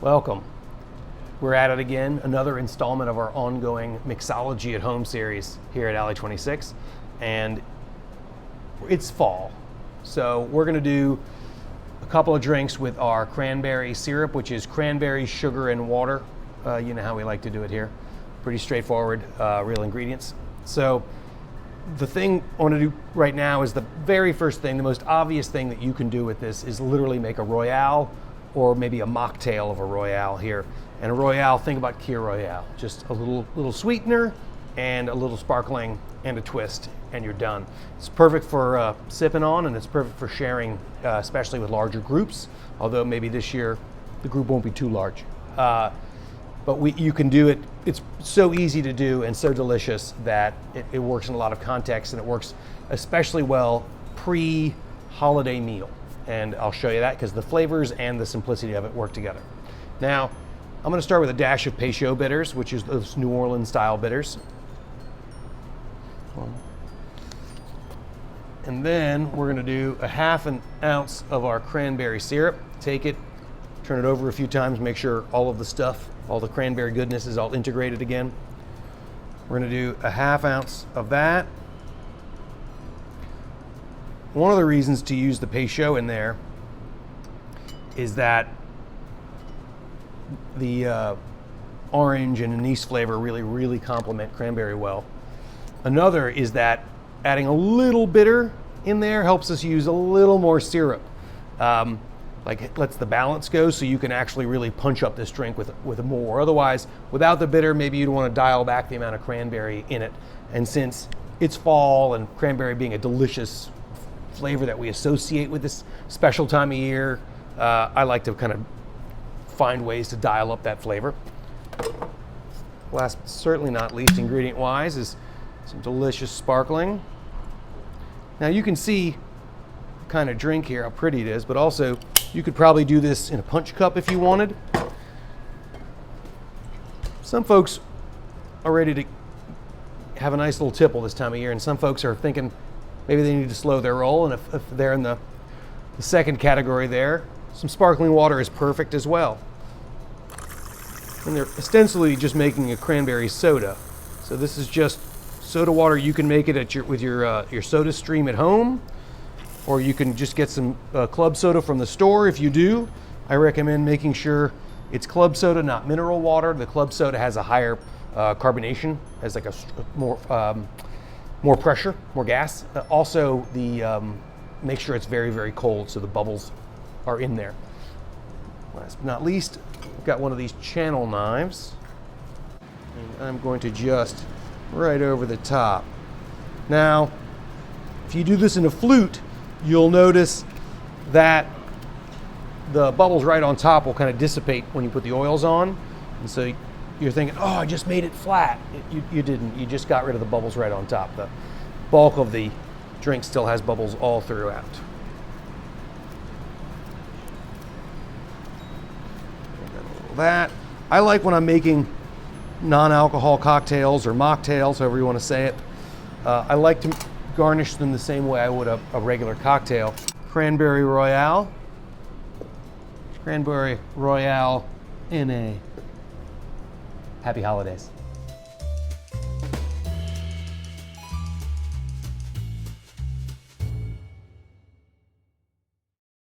Welcome. We're at it again, another installment of our ongoing Mixology at Home series here at Alley 26. And it's fall, so we're gonna do a couple of drinks with our cranberry syrup, which is cranberry, sugar, and water. You know how we like to do it here. Pretty straightforward, real ingredients. So the thing I want to do right now is the very first thing, the most obvious thing that you can do with this is literally make a Royale or maybe a mocktail of a Royale here. And a Royale, think about Kir Royale. Just a little sweetener and a little sparkling and a twist, and you're done. It's perfect for sipping on, and it's perfect for sharing, especially with larger groups, although maybe this year the group won't be too large. But you can do it. It's so easy to do and so delicious that it works in a lot of contexts, and it works especially well pre-holiday meal. And I'll show you that because the flavors and the simplicity of it work together. Now, I'm going to start with a dash of Peychaud Bitters, which is those New Orleans style bitters. And then we're going to do a half an ounce of our cranberry syrup. Take it, turn it over a few times, make sure all of the stuff, all the cranberry goodness is all integrated again. We're going to do a half ounce of that. One of the reasons to use the Peychaud in there is that the orange and anise flavor really complement cranberry well. Another is that adding a little bitter in there helps us use a little more syrup. Like it lets the balance go, so you can actually really punch up this drink with more. Otherwise, without the bitter, maybe you'd want to dial back the amount of cranberry in it. And since it's fall and cranberry being a delicious flavor that we associate with this special time of year, I like to kind of find ways to dial up that flavor. Last but certainly not least, ingredient wise, is some delicious sparkling. Now you can see the kind of drink here, how pretty it is, but also you could probably do this in a punch cup if you wanted. Some folks are ready to have a nice little tipple this time of year, and some folks are thinking maybe they need to slow their roll, and if they're in the second category there, some sparkling water is perfect as well. And they're ostensibly just making a cranberry soda. So this is just soda water. You can make it with your soda stream at home, or you can just get some club soda from the store. If you do, I recommend making sure it's club soda, not mineral water. The club soda has a higher carbonation, has like a more pressure, more gas. Also, make sure it's very cold so the bubbles are in there. Last but not least, I've got one of these channel knives, and I'm going to just right over the top. Now, if you do this in a flute, you'll notice that the bubbles right on top will kind of dissipate when you put the oils on. And so you're thinking, oh, I just made it flat. You didn't. You just got rid of the bubbles right on top. The bulk of the drink still has bubbles all throughout. That I like when I'm making non-alcohol cocktails or mocktails, however you want to say it. I like to garnish them the same way I would a regular cocktail. Cranberry Royale. Cranberry Royale in a Happy Holidays.